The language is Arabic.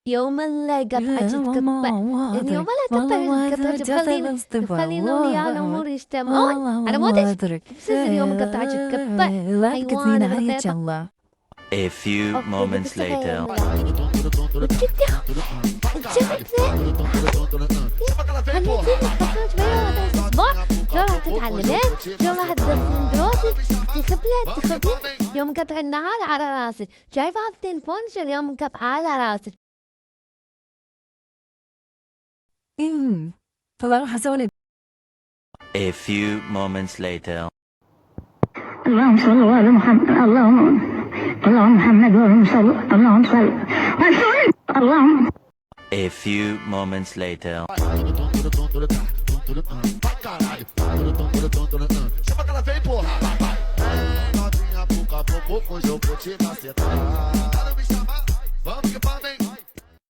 يوم لا قطعة تقطع اليوم لا تقطع القطعة تخلي لوني أنا أمور يجتمعون أنا مو أدري بس اليوم قطعة تقطع حيوان الغيطة. A few moments later. يوم يوم قطع النهار على راسك شايفة التلفون اليوم قطع على راسك. فراح أسولف. A few moments later. اللهم صل على محمد اللهم محمد اللهم صل اللهم. A few moments later. Vamos que vamos,